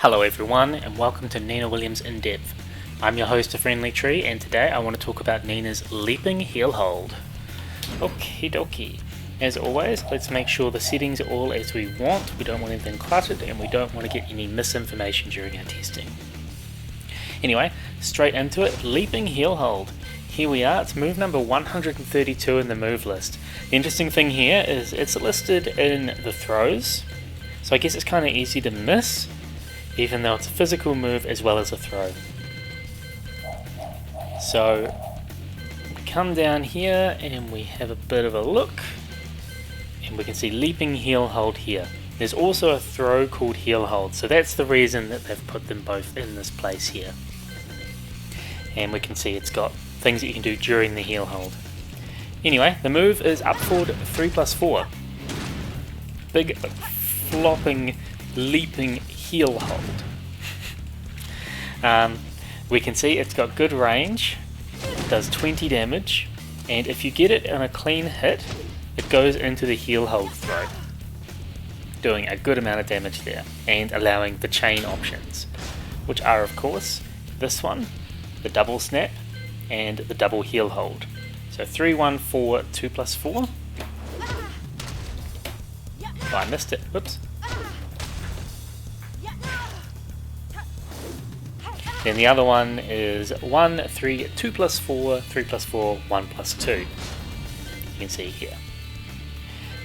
Hello everyone and welcome to Nina Williams In Depth. I'm your host, A Friendly Tree, and today I want to talk about Nina's leaping heel hold. Okie dokie. As always, let's make sure the settings are all as we want. We don't want anything cluttered and we don't want to get any misinformation during our testing. Anyway, straight into it, leaping heel hold. Here we are, it's move number 132 in the move list. The interesting thing here is it's listed in the throws, so I guess it's kind of easy to miss, even though it's a physical move as well as a throw. So we come down here and we have a bit of a look, and we can see leaping heel hold here. There's also a throw called heel hold, so that's the reason that they've put them both in this place here. And we can see it's got things that you can do during the heel hold. Anyway, the move is up forward 3+4. Big flopping leaping heel hold. We can see it's got good range, it does 20 damage, and if you get it on a clean hit, it goes into the heel hold throw, doing a good amount of damage there, and allowing the chain options, which are of course this one, the double snap, and the double heel hold. So 3, 1, 4, 2+4. Oh, I missed it, whoops. Then the other one is 1, 3, 2+4, 3+4, 1+2. You can see here.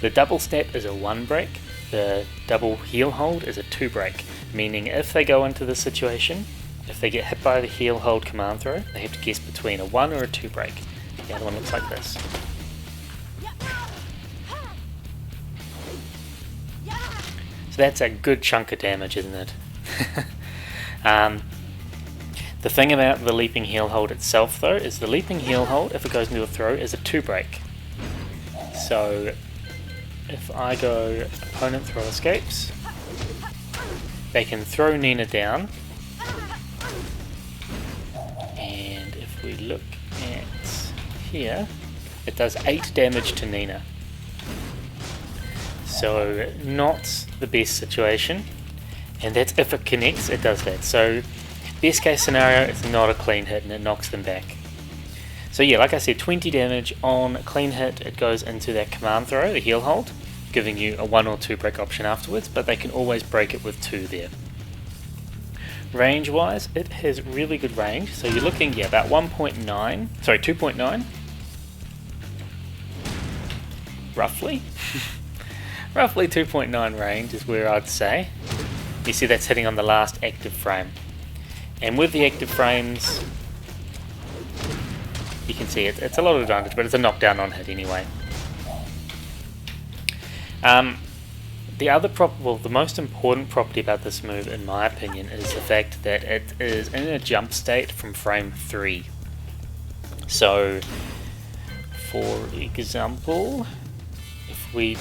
The double snap is a 1 break, the double heel hold is a 2 break, meaning if they go into this situation, if they get hit by the heel hold command throw, they have to guess between a 1 or a 2 break. The other one looks like this. So that's a good chunk of damage, isn't it? The thing about the leaping heel hold itself though is the leaping heel hold, if it goes into a throw, is a 2 break. So if I go opponent throw escapes, they can throw Nina down, and if we look at here, it does 8 damage to Nina. So not the best situation, and that's if it connects, it does that. So best case scenario, it's not a clean hit and it knocks them back. So yeah, like I said, 20 damage on a clean hit, it goes into that command throw, the heel hold, giving you a 1 or 2 break option afterwards, but they can always break it with 2 there. Range wise, it has really good range, so you're looking about 2.9, roughly. Roughly 2.9 range is where I'd say. You see that's hitting on the last active frame. And with the active frames, you can see it's a lot of advantage, but it's a knockdown on hit anyway. The other the most important property about this move, in my opinion, is the fact that it is in a jump state from frame 3. So, for example, if we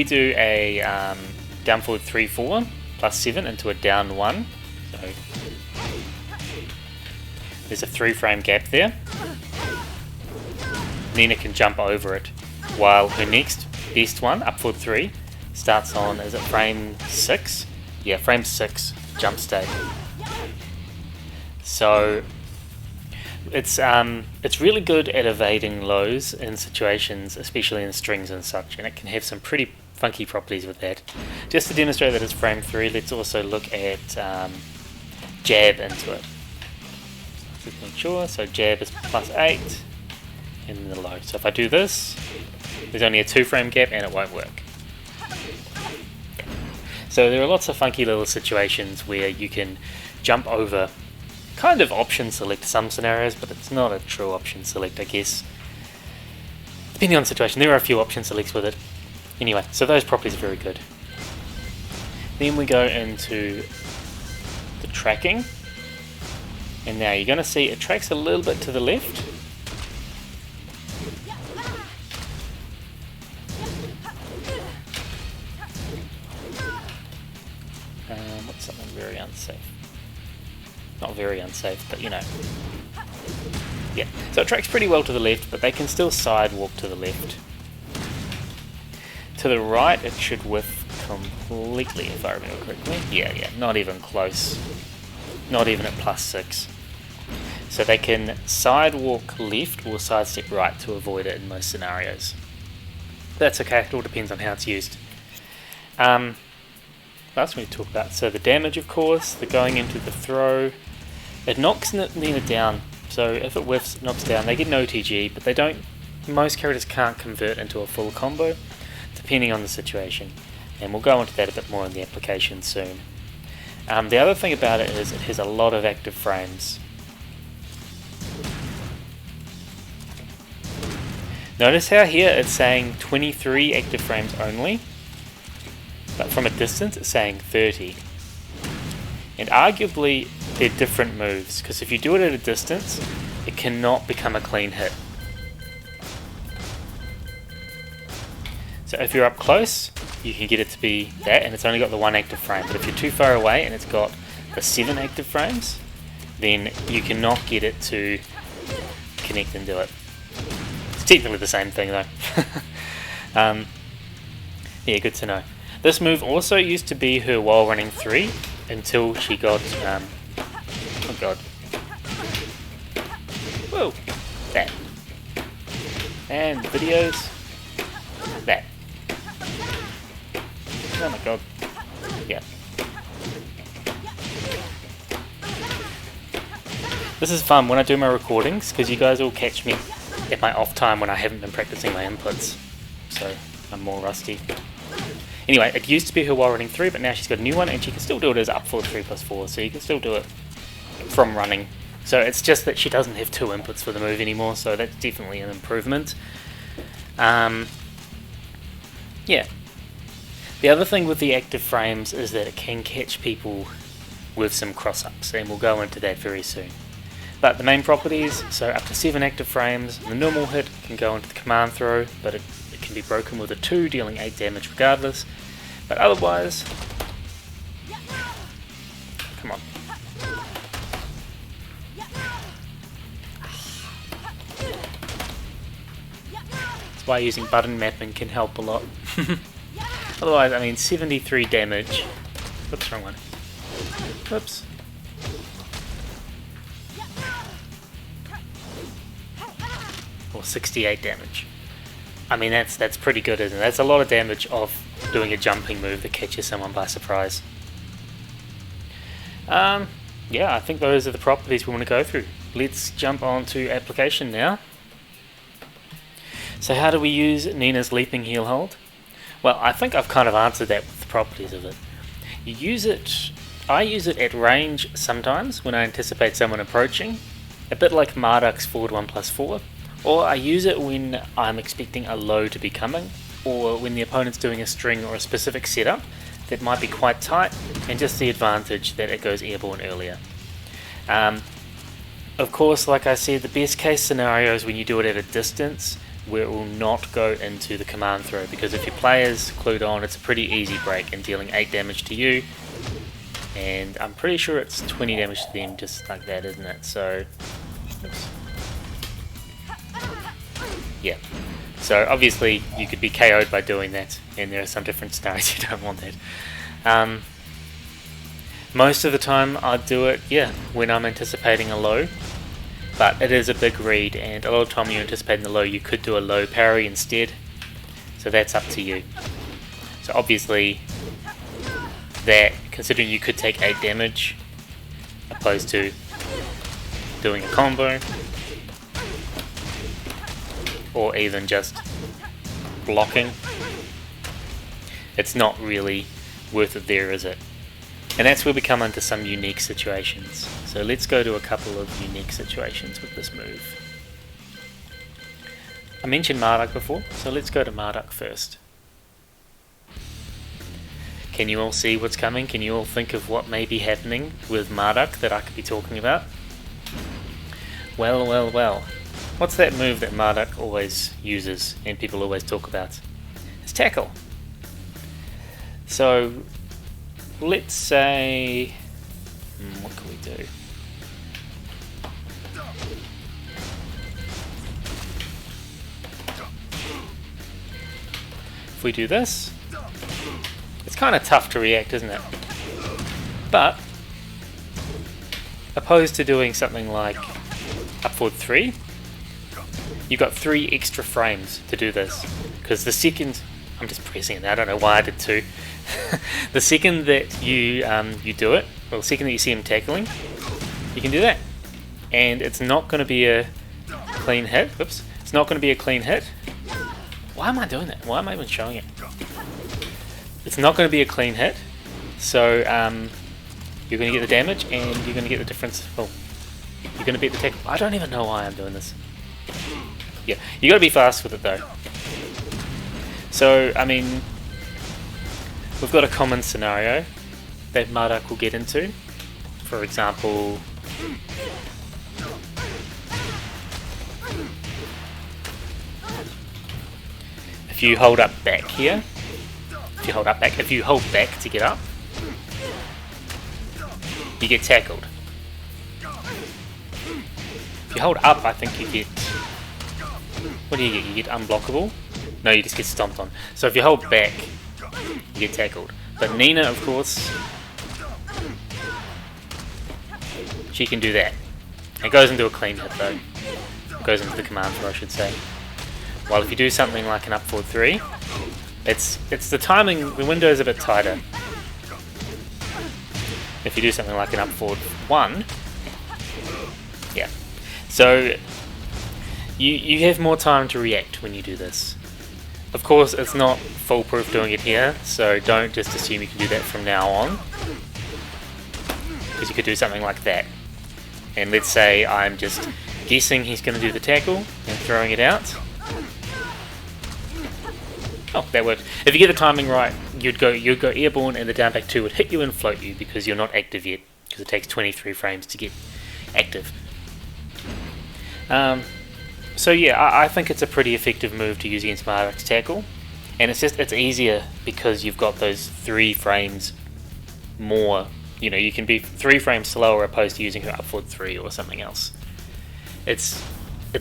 do a down forward 3-4 plus 7 into a down 1, so there's a 3 frame gap there. Nina can jump over it, while her next best one, up forward 3, starts on, is it frame 6? Yeah, frame 6 jump state. So it's really good at evading lows in situations, especially in strings and such, and it can have some pretty funky properties with that. Just to demonstrate that it's frame 3, let's also look at jab into it. Just make sure, so jab is +8 and the low. So if I do this, there's only a 2 frame gap and it won't work. So there are lots of funky little situations where you can jump over, kind of option select some scenarios, but it's not a true option select, I guess. Depending on the situation, there are a few option selects with it. Anyway, so those properties are very good. Then we go into the tracking, and now you're going to see it tracks a little bit to the left. What's something very unsafe? Not very unsafe, but you know. Yeah, so it tracks pretty well to the left, but they can still sidewalk to the left. To the right, it should whiff completely if I remember correctly. Yeah, not even close. Not even at +6. So they can sidewalk left or sidestep right to avoid it in most scenarios. That's okay, it all depends on how it's used. What else we need to talk about? So the damage, of course, the going into the throw. It knocks Nina down, so if it whiffs, it knocks down. They get an OTG, but they don't. Most characters can't convert into a full combo, depending on the situation. And we'll go into that a bit more in the application soon. The other thing about it is it has a lot of active frames. Notice how here it's saying 23 active frames only, but from a distance it's saying 30. And arguably they're different moves, because if you do it at a distance, it cannot become a clean hit. So if you're up close, you can get it to be that, and it's only got the 1 active frame. But if you're too far away and it's got the 7 active frames, then you cannot get it to connect and do it. It's technically the same thing though. Yeah, good to know. This move also used to be her while running 3 until she got, oh god. Whoa! That. And videos. That. Oh my god. Yeah. This is fun when I do my recordings, because you guys all catch me at my off time when I haven't been practicing my inputs. So I'm more rusty. Anyway, it used to be her while running 3, but now she's got a new one, and she can still do it as up for 3+4, so you can still do it from running. So it's just that she doesn't have 2 inputs for the move anymore, so that's definitely an improvement. Yeah. The other thing with the active frames is that it can catch people with some cross-ups, and we'll go into that very soon. But the main properties, so up to 7 active frames, the normal hit can go into the command throw, but it can be broken with a 2, dealing 8 damage regardless. But otherwise, come on. That's why using button mapping can help a lot. Otherwise, I mean, 73 damage. Whoops, wrong one. Whoops. Or 68 damage. I mean, that's pretty good, isn't it? That's a lot of damage of doing a jumping move that catches someone by surprise. Yeah, I think those are the properties we want to go through. Let's jump on to application now. So how do we use Nina's leaping heel hold? Well, I think I've kind of answered that with the properties of it. You use it, I use it at range sometimes when I anticipate someone approaching, a bit like Marduk's forward 1+4, or I use it when I'm expecting a low to be coming, or when the opponent's doing a string or a specific setup that might be quite tight, and just the advantage that it goes airborne earlier. Of course, like I said, the best case scenario is when you do it at a distance, where it will not go into the command throw, because if your player's clued on, it's a pretty easy break and dealing 8 damage to you, and I'm pretty sure it's 20 damage to them just like that, isn't it? So, oops. Yeah, so obviously you could be KO'd by doing that, and there are some different scenarios you don't want that. Most of the time I'd do it, yeah, when I'm anticipating a low. But it is a big read, and a lot of time when you're anticipating the low, you could do a low parry instead. So that's up to you. So obviously, that, considering you could take 8 damage, opposed to doing a combo, or even just blocking, it's not really worth it there, is it? And that's where we come into some unique situations. So let's go to a couple of unique situations with this move. I mentioned Marduk before, so let's go to Marduk first. Can you all see what's coming? Can you all think of what may be happening with Marduk that I could be talking about? Well. What's that move that Marduk always uses and people always talk about? It's tackle. So let's say, what can we do? If we do this, it's kind of tough to react, isn't it? But opposed to doing something like up forward 3, you've got 3 extra frames to do this, because the second, I'm just pressing it now, I don't know why I did 2. The second that you do it, well, the second that you see him tackling, you can do that, and it's not going to be a clean hit. Oops, it's not going to be a clean hit. Why am I doing that? Why am I even showing it? It's not going to be a clean hit, so you're going to get the damage and you're going to get the difference. Well, you're going to beat the tackle. I don't even know why I'm doing this. Yeah, you got to be fast with it though. So I mean, we've got a common scenario that Murdoch will get into. For example, if you hold up back here, if you hold back to get up, you get tackled. If you hold up, I think you get, what do you get? You get unblockable? No, you just get stomped on. So if you hold back, you get tackled. But Nina, of course, she can do that. It goes into a clean hit though. It goes into the command throw, I should say. While if you do something like an up forward 3, it's the timing, the window is a bit tighter. If you do something like an up forward 1, yeah. So you have more time to react when you do this. Of course, it's not foolproof doing it here, so don't just assume you can do that from now on, because you could do something like that. And let's say I'm just guessing he's going to do the tackle and throwing it out. Oh, that worked. If you get the timing right, you'd go airborne, and the down back 2 would hit you and float you because you're not active yet, because it takes 23 frames to get active. So yeah, I think it's a pretty effective move to use against Murdoch's tackle, and it's easier because you've got those 3 frames more. You know, you can be 3 frames slower opposed to using her up forward 3 or something else. It's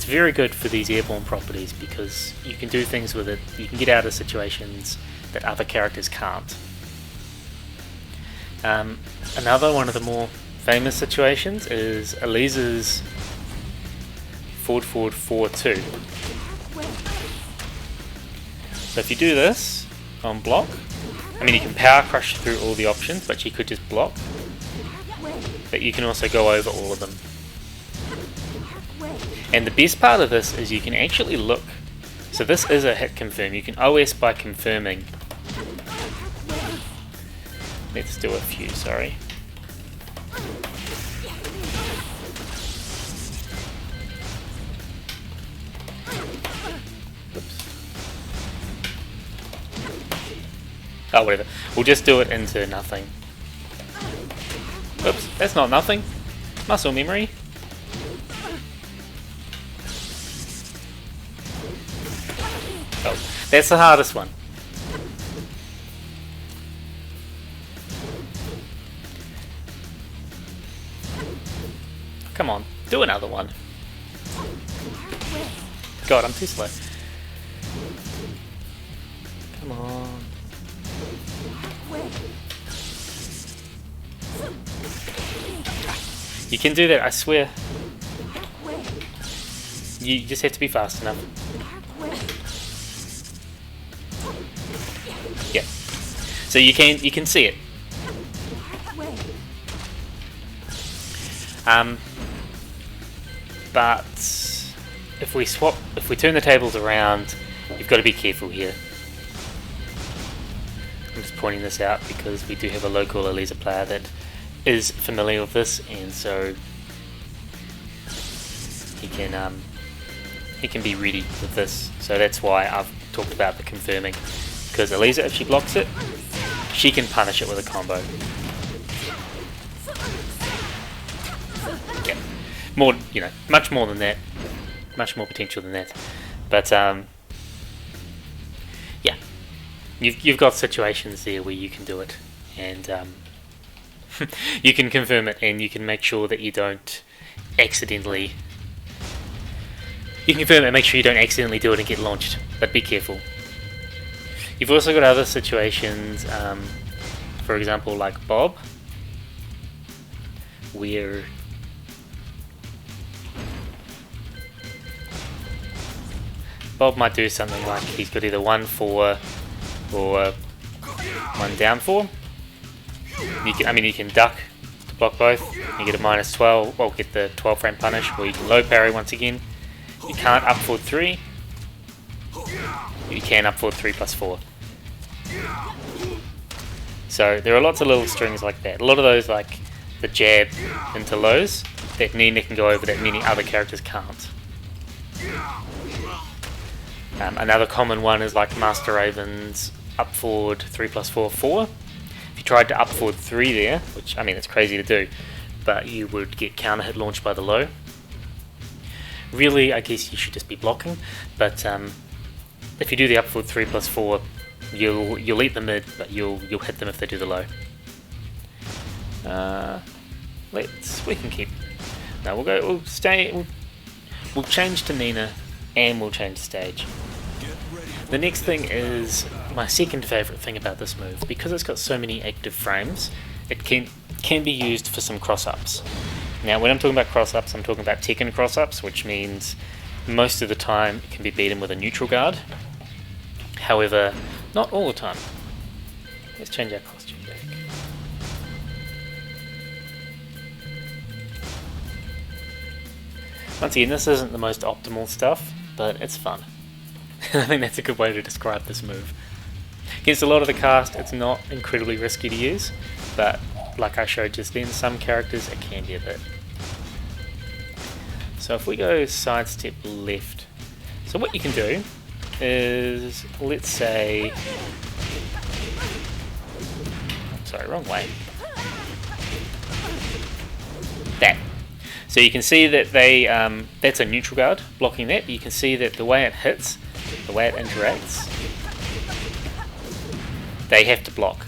very good for these airborne properties because you can do things with it. You can get out of situations that other characters can't. Another one of the more famous situations is Eliza's forward 4-2. So if you do this on block, I mean you can power crush through all the options, but you could just block. But you can also go over all of them. And the best part of this is you can actually look. So this is a hit confirm. You can OS by confirming. Let's do a few, sorry. Oops. Oh, whatever. We'll just do it into nothing. Oops, that's not nothing. Muscle memory. Oh, that's the hardest one. Come on, do another one. God, I'm too slow. Come on. You can do that, I swear. You just have to be fast enough. Yeah. So you can see it. But if we turn the tables around, you've got to be careful here. I'm just pointing this out because we do have a local Eliza player that is familiar with this, and so he can be ready with this. So that's why I've talked about the confirming, because Eliza, if she blocks it, she can punish it with a combo. Yeah, more, you know, much more than that, much more potential than that. But yeah, you've got situations there where you can do it, and you can confirm it, and you can make sure that you don't accidentally. You can confirm it and make sure you don't accidentally do it and get launched, but be careful. You've also got other situations for example, like Bob, where Bob might do something like he's got either 1-4 or 1 down 4. You can duck to block both. You get a -12, well, get the 12 frame punish, or you can low parry once again. You can't up forward 3. You can up forward 3+4. So there are lots of little strings like that. A lot of those, like the jab into lows, that Nina can go over that many other characters can't. Another common one is like Master Raven's up forward 3+4 4. If you tried to up forward 3 there, which I mean it's crazy to do, but you would get counter hit launched by the low. Really, I guess you should just be blocking, but if you do the up forward 3+4, you'll eat the mid, but you'll hit them if they do the low. We can keep. No, we'll change to Nina, and we'll change stage. The next thing is my second favourite thing about this move. Because it's got so many active frames, it can be used for some cross-ups. Now when I'm talking about cross-ups, I'm talking about Tekken cross-ups, which means most of the time it can be beaten with a neutral guard. However, not all the time. Let's change our costume back. Once again, this isn't the most optimal stuff, but it's fun. I think that's a good way to describe this move. Against a lot of the cast, it's not incredibly risky to use, but like I showed just then, some characters it can be a bit. So if we go sidestep left, so what you can do is, let's say, sorry, wrong way, that. So you can see that that's a neutral guard blocking that, but you can see that the way it hits, the way it interacts, they have to block.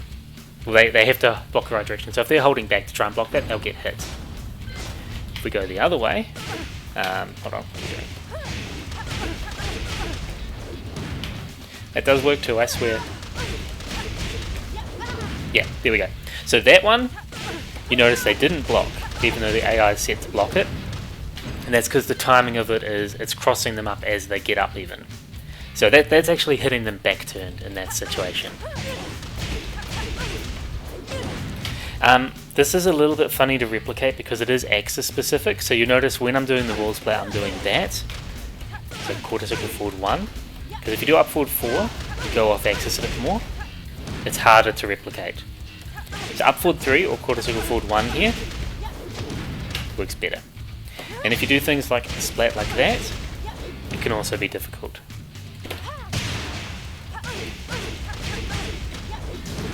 Well, they have to block the right direction. So if they're holding back to try and block that, they'll get hit. If we go the other way, hold on, that does work too, I swear. Yeah, there we go. So that one, you notice they didn't block, even though the AI is set to block it. And that's because the timing of it is, it's crossing them up as they get up even. So that's actually hitting them back turned in that situation. This is a little bit funny to replicate because it is axis specific. So you notice when I'm doing the wall split, I'm doing that. So quarter circle forward 1. Because if you do up forward 4, you go off axis a bit more. It's harder to replicate. So up forward 3 or quarter circle forward 1 here works better. And if you do things like splat like that, it can also be difficult.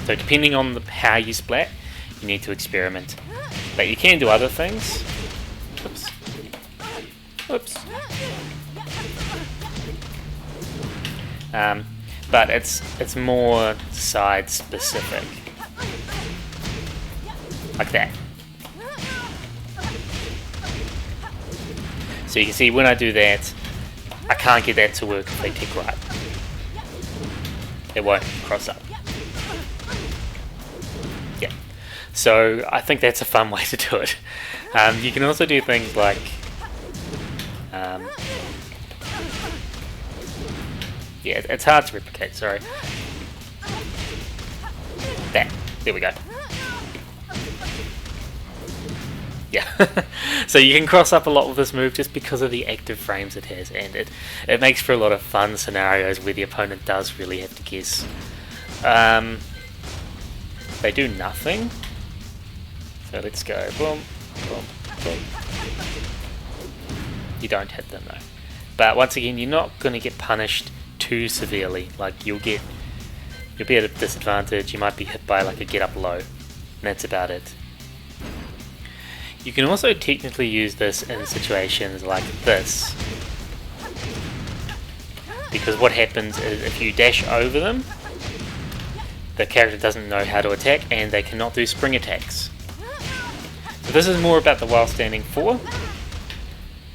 So depending on how you splat, you need to experiment. But you can do other things. Oops. Oops. But it's more side specific. Like that. So you can see when I do that, I can't get that to work if they tick right. It won't cross up. Yeah. So I think that's a fun way to do it. You can also do things like yeah, it's hard to replicate, sorry. That. There we go. Yeah. So you can cross up a lot with this move just because of the active frames it has, and it makes for a lot of fun scenarios where the opponent does really have to guess. They do nothing. So let's go. Boom, boom, boom. You don't hit them though. But once again, you're not going to get punished too severely. Like you'll be at a disadvantage. You might be hit by like a get up low, and that's about it. You can also technically use this in situations like this, because what happens is if you dash over them, the character doesn't know how to attack and they cannot do spring attacks. So this is more about the while standing 4.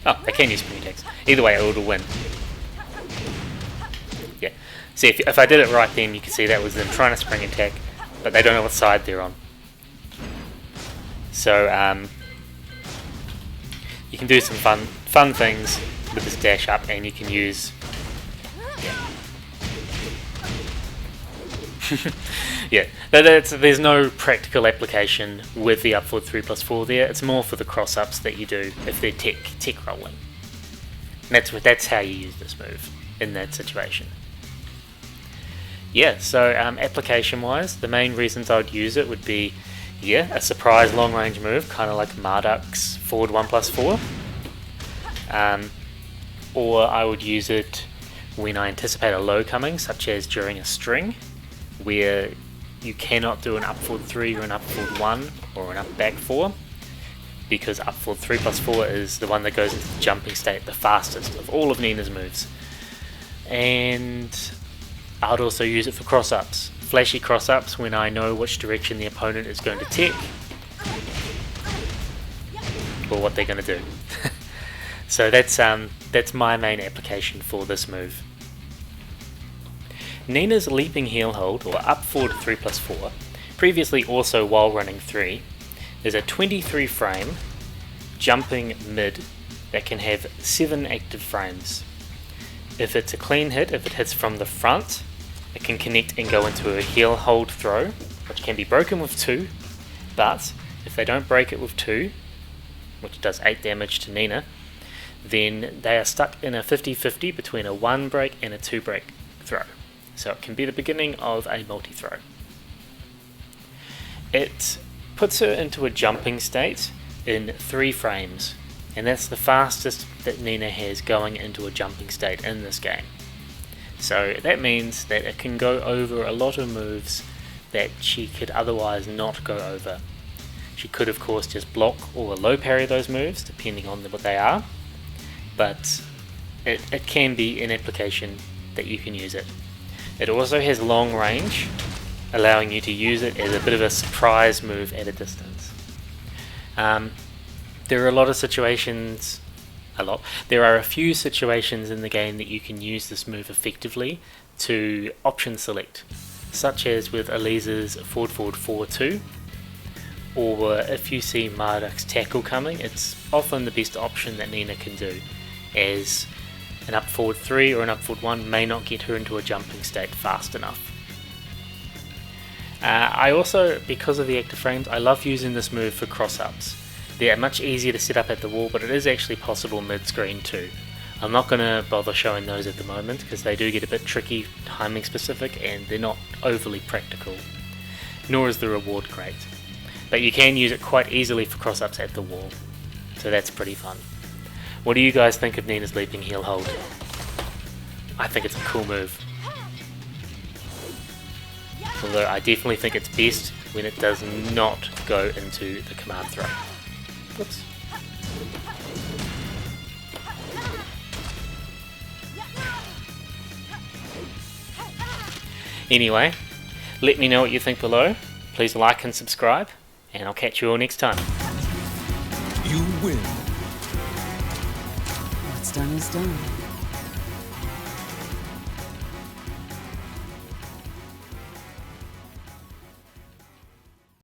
Oh, they can use spring attacks. Either way, it will win. Yeah. See, if I did it right then, you can see that was them trying to spring attack, but they don't know what side they're on. So you can do some fun things with this dash up, and you can use yeah, there's no practical application with the up forward 3+4 there. It's more for the cross ups that you do if they're tech rolling. And that's how you use this move in that situation. Yeah, so application wise, the main reasons I would use it would be, a surprise long range move, kind of like Marduk's forward 1+4. Or I would use it when I anticipate a low coming, such as during a string, where you cannot do an up forward 3 or an up forward 1 or an up back 4, because up forward 3+4 is the one that goes into the jumping state the fastest of all of Nina's moves. And I'd also use it for cross ups, flashy cross ups when I know which direction the opponent is going to tech or what they're going to do. So that's my main application for this move. Nina's leaping heel hold, or up forward 3+4, previously also while running 3, is a 23 frame jumping mid that can have 7 active frames. If it's a clean hit, if it hits from the front, it can connect and go into a heel hold throw, which can be broken with 2, but if they don't break it with 2, which does 8 damage to Nina, then they are stuck in a 50-50 between a 1 break and a 2 break throw. So it can be the beginning of a multi-throw. It puts her into a jumping state in 3 frames, and that's the fastest that Nina has going into a jumping state in this game. So that means that it can go over a lot of moves that she could otherwise not go over. She could of course just block or low parry those moves depending on what they are, but it can be an application that you can use it. It also has long range, allowing you to use it as a bit of a surprise move at a distance. There are a lot of situations, there are a few situations in the game that you can use this move effectively to option select, such as with Eliza's forward 4-2, or if you see Marduk's tackle coming, it's often the best option that Nina can do, as an up forward 3 or an up forward 1 may not get her into a jumping state fast enough. I also, because of the active frames, I love using this move for cross ups. They are much easier to set up at the wall, but it is actually possible mid-screen too. I'm not going to bother showing those at the moment because they do get a bit tricky, timing specific, and they're not overly practical, nor is the reward great. But you can use it quite easily for cross ups at the wall, so that's pretty fun. What do you guys think of Nina's leaping heel hold? I think it's a cool move. Although I definitely think it's best when it does not go into the command throw. Whoops. Anyway, let me know what you think below. Please like and subscribe, and I'll catch you all next time. You win. What's done is done.